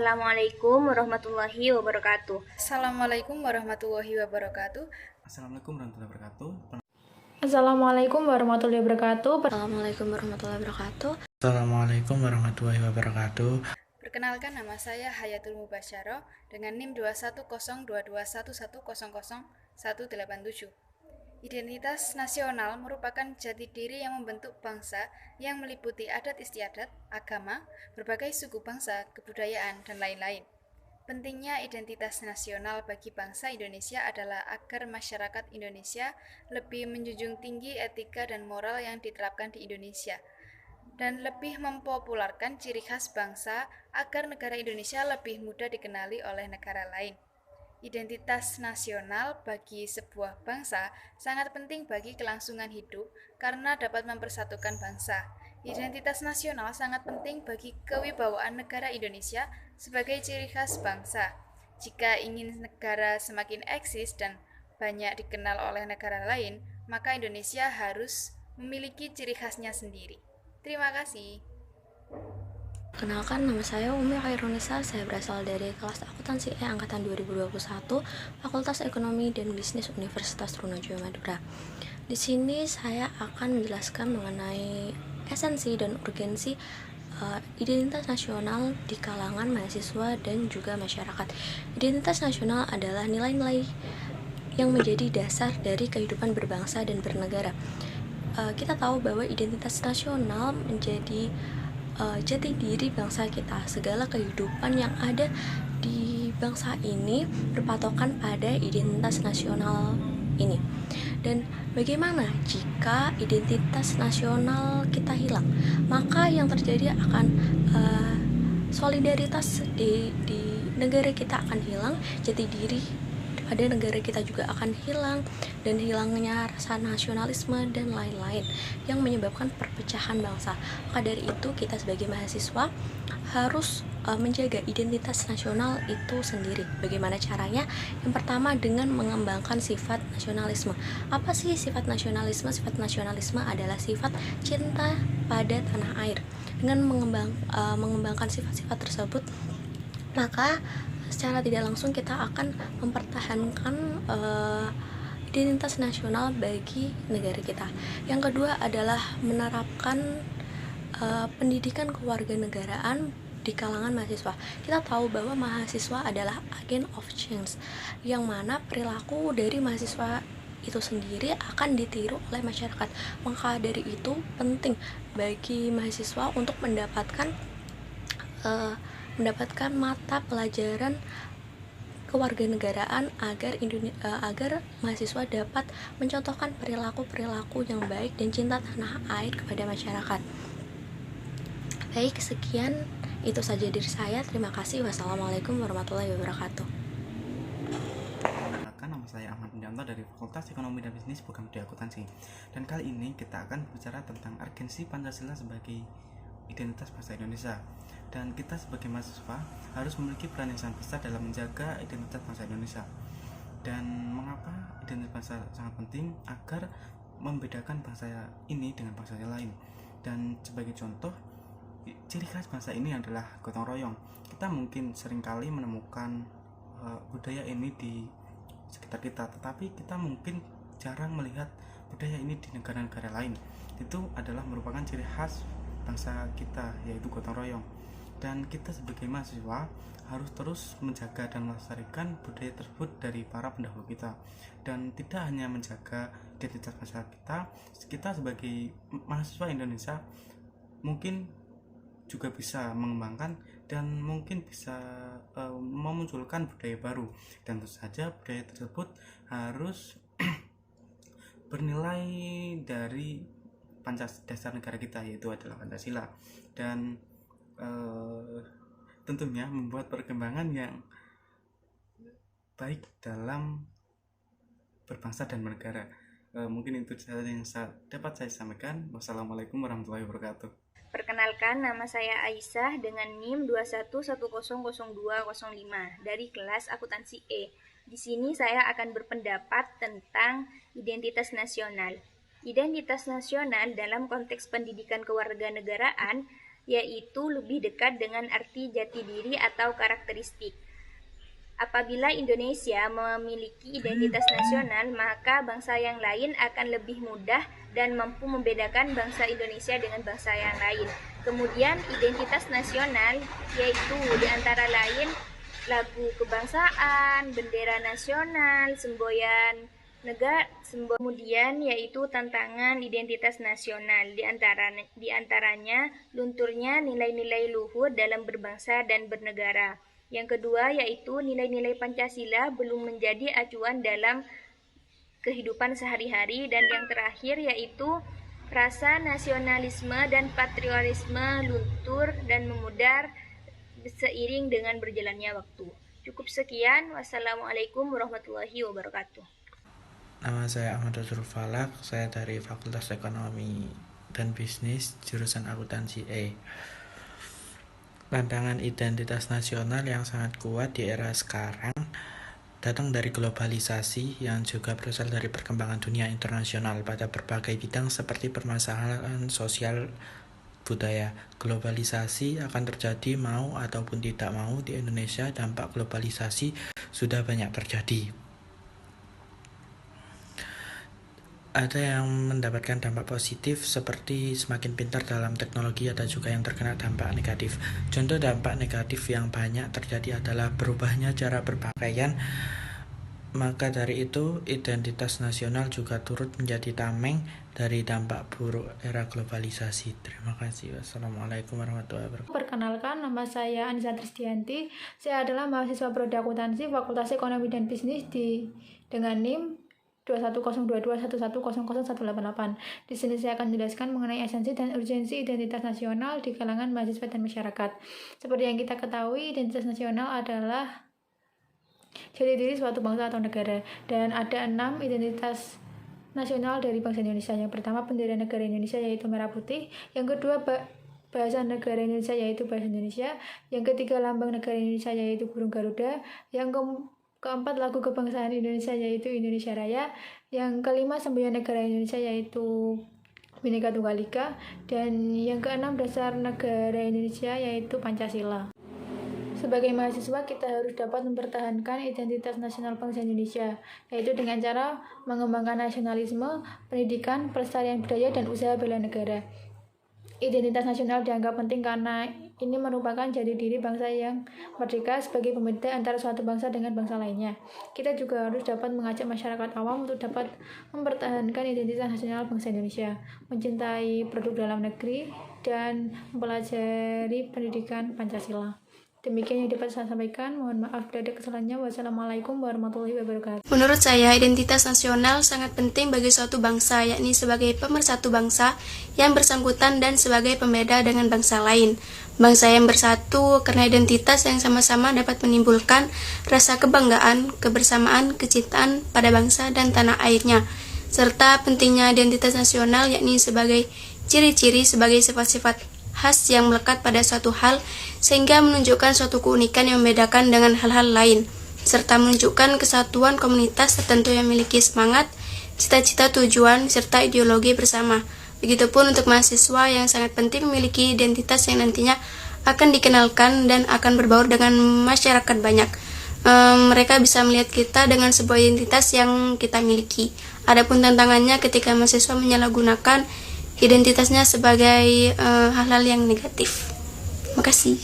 Assalamualaikum warahmatullahi wabarakatuh. Assalamualaikum warahmatullahi wabarakatuh. Assalamualaikum warahmatullahi wabarakatuh. Assalamualaikum warahmatullahi wabarakatuh. Assalamualaikum warahmatullahi wabarakatuh. Assalamualaikum warahmatullahi wabarakatuh. Perkenalkan, nama saya Hayatul Mubasyaro dengan NIM 2102211000187. Identitas nasional merupakan jati diri yang membentuk bangsa yang meliputi adat istiadat, agama, berbagai suku bangsa, kebudayaan, dan lain-lain. Pentingnya identitas nasional bagi bangsa Indonesia adalah agar masyarakat Indonesia lebih menjunjung tinggi etika dan moral yang diterapkan di Indonesia, dan lebih mempopulerkan ciri khas bangsa agar negara Indonesia lebih mudah dikenali oleh negara lain. Identitas nasional bagi sebuah bangsa sangat penting bagi kelangsungan hidup karena dapat mempersatukan bangsa. Identitas nasional sangat penting bagi kewibawaan negara Indonesia sebagai ciri khas bangsa. Jika ingin negara semakin eksis dan banyak dikenal oleh negara lain, maka Indonesia harus memiliki ciri khasnya sendiri. Terima kasih. Kenalkan, nama saya Umi Khairunisa. Saya berasal dari kelas akuntansi angkatan 2021, Fakultas Ekonomi dan Bisnis Universitas Trunojoyo Madura. Di sini saya akan menjelaskan mengenai esensi dan urgensi identitas nasional di kalangan mahasiswa dan juga masyarakat. Identitas nasional adalah nilai-nilai yang menjadi dasar dari kehidupan berbangsa dan bernegara. Kita tahu bahwa identitas nasional menjadi jati diri bangsa kita. Segala kehidupan yang ada di bangsa ini berpatokan pada identitas nasional ini. Dan bagaimana jika identitas nasional kita hilang? Maka yang terjadi akan solidaritas di negara kita akan hilang, jati diri pada negara kita juga akan hilang, dan hilangnya rasa nasionalisme dan lain-lain yang menyebabkan perpecahan bangsa. Maka dari itu kita sebagai mahasiswa harus menjaga identitas nasional itu sendiri. Bagaimana caranya? Yang pertama dengan mengembangkan sifat nasionalisme. Apa sih sifat nasionalisme? Sifat nasionalisme adalah sifat cinta pada tanah air. Dengan mengembangkan sifat-sifat tersebut, maka secara tidak langsung kita akan mempertahankan identitas nasional bagi negara kita. Yang kedua adalah menerapkan pendidikan kewarganegaraan di kalangan mahasiswa. Kita tahu bahwa mahasiswa adalah agent of change, yang mana perilaku dari mahasiswa itu sendiri akan ditiru oleh masyarakat. Maka dari itu penting bagi mahasiswa untuk mendapatkan mata pelajaran kewarganegaraan agar mahasiswa dapat mencontohkan perilaku yang baik dan cinta tanah air kepada masyarakat. Baik, sekian itu saja dari saya. Terima kasih. Wassalamualaikum warahmatullahi wabarakatuh. Nama saya Ahmad Indianto dari Fakultas Ekonomi dan Bisnis Program Studi Akuntansi. Dan kali ini kita akan bicara tentang urgensi Pancasila sebagai identitas bangsa Indonesia. Dan kita sebagai mahasiswa harus memiliki peran yang sangat besar dalam menjaga identitas bangsa Indonesia. Dan mengapa identitas bangsa sangat penting? Agar membedakan bangsa ini dengan bangsa yang lain. Dan sebagai contoh, ciri khas bangsa ini adalah gotong royong. Kita mungkin seringkali menemukan budaya ini di sekitar kita, tetapi kita mungkin jarang melihat budaya ini di negara-negara lain. Itu adalah merupakan ciri khas bangsa kita, yaitu gotong royong. Dan kita sebagai mahasiswa harus terus menjaga dan melestarikan budaya tersebut dari para pendahulu kita. Dan tidak hanya menjaga identitas bangsa kita sebagai mahasiswa Indonesia mungkin juga bisa mengembangkan dan mungkin bisa memunculkan budaya baru. Dan tentu saja budaya tersebut harus bernilai dari dasar negara kita, yaitu adalah Pancasila. Dan tentunya membuat perkembangan yang baik dalam berbangsa dan bernegara. Mungkin itu saja yang dapat saya sampaikan. Wassalamualaikum warahmatullahi wabarakatuh. Perkenalkan, nama saya Aisyah dengan NIM 2100205 dari kelas akuntansi E. Di sini saya akan berpendapat tentang identitas nasional. Identitas nasional dalam konteks pendidikan kewarganegaraan yaitu lebih dekat dengan arti jati diri atau karakteristik. Apabila Indonesia memiliki identitas nasional, maka bangsa yang lain akan lebih mudah dan mampu membedakan bangsa Indonesia dengan bangsa yang lain. Kemudian identitas nasional yaitu diantara lain lagu kebangsaan, bendera nasional, semboyan negara, kemudian yaitu tantangan identitas nasional, diantaranya lunturnya nilai-nilai luhur dalam berbangsa dan bernegara. Yang kedua yaitu nilai-nilai Pancasila belum menjadi acuan dalam kehidupan sehari-hari, dan yang terakhir yaitu rasa nasionalisme dan patriotisme luntur dan memudar seiring dengan berjalannya waktu. Cukup sekian. Wassalamualaikum warahmatullahi wabarakatuh. Nama saya Ahmad Abdul Falak, saya dari Fakultas Ekonomi dan Bisnis, jurusan Akuntansi E. Tantangan identitas nasional yang sangat kuat di era sekarang datang dari globalisasi yang juga berasal dari perkembangan dunia internasional pada berbagai bidang seperti permasalahan sosial budaya. Globalisasi akan terjadi mau ataupun tidak mau di Indonesia. Dampak globalisasi sudah banyak terjadi. Ada yang mendapatkan dampak positif seperti semakin pintar dalam teknologi, ada juga yang terkena dampak negatif. Contoh dampak negatif yang banyak terjadi adalah berubahnya cara berpakaian. Maka dari itu identitas nasional juga turut menjadi tameng dari dampak buruk era globalisasi. Terima kasih. Wassalamualaikum warahmatullahi wabarakatuh. Perkenalkan, nama saya Anissa Tristianti. Saya adalah mahasiswa Prodi Akuntansi Fakultas Ekonomi dan Bisnis dengan NIM 210221100188. Di sini saya akan menjelaskan mengenai esensi dan urgensi identitas nasional di kalangan mahasiswa dan masyarakat. Seperti yang kita ketahui, identitas nasional adalah jati diri suatu bangsa atau negara, dan ada 6 identitas nasional dari bangsa Indonesia. Yang pertama, bendera negara Indonesia yaitu merah putih. Yang kedua, bahasa negara Indonesia yaitu bahasa Indonesia. Yang ketiga, lambang negara Indonesia yaitu burung Garuda. Yang keempat, lagu kebangsaan Indonesia yaitu Indonesia Raya. Yang kelima, semboyan negara Indonesia yaitu Bhinneka Tunggal Ika. Dan yang keenam, dasar negara Indonesia yaitu Pancasila. Sebagai mahasiswa, kita harus dapat mempertahankan identitas nasional bangsa Indonesia, yaitu dengan cara mengembangkan nasionalisme, pendidikan, pelestarian budaya, dan usaha bela negara. Identitas nasional dianggap penting karena ini merupakan jati diri bangsa yang merdeka sebagai pembeda antara suatu bangsa dengan bangsa lainnya. Kita juga harus dapat mengajak masyarakat awam untuk dapat mempertahankan identitas nasional bangsa Indonesia, mencintai produk dalam negeri, dan mempelajari pendidikan Pancasila. Demikian yang dapat saya sampaikan. Mohon maaf bila ada kesalahannya. Wassalamualaikum warahmatullahi wabarakatuh. Menurut saya, identitas nasional sangat penting bagi suatu bangsa, yakni sebagai pemersatu bangsa yang bersangkutan dan sebagai pembeda dengan bangsa lain. Bangsa yang bersatu karena identitas yang sama-sama dapat menimbulkan rasa kebanggaan, kebersamaan, kecintaan pada bangsa dan tanah airnya, serta pentingnya identitas nasional yakni sebagai ciri-ciri sebagai sifat-sifat khas yang melekat pada suatu hal sehingga menunjukkan suatu keunikan yang membedakan dengan hal-hal lain, serta menunjukkan kesatuan komunitas tertentu yang memiliki semangat, cita-cita, tujuan, serta ideologi bersama. Begitupun untuk mahasiswa yang sangat penting memiliki identitas yang nantinya akan dikenalkan dan akan berbaur dengan masyarakat banyak. Mereka bisa melihat kita dengan sebuah identitas yang kita miliki. Adapun tantangannya ketika mahasiswa menyalahgunakan identitasnya sebagai hal-hal yang negatif. Terima kasih.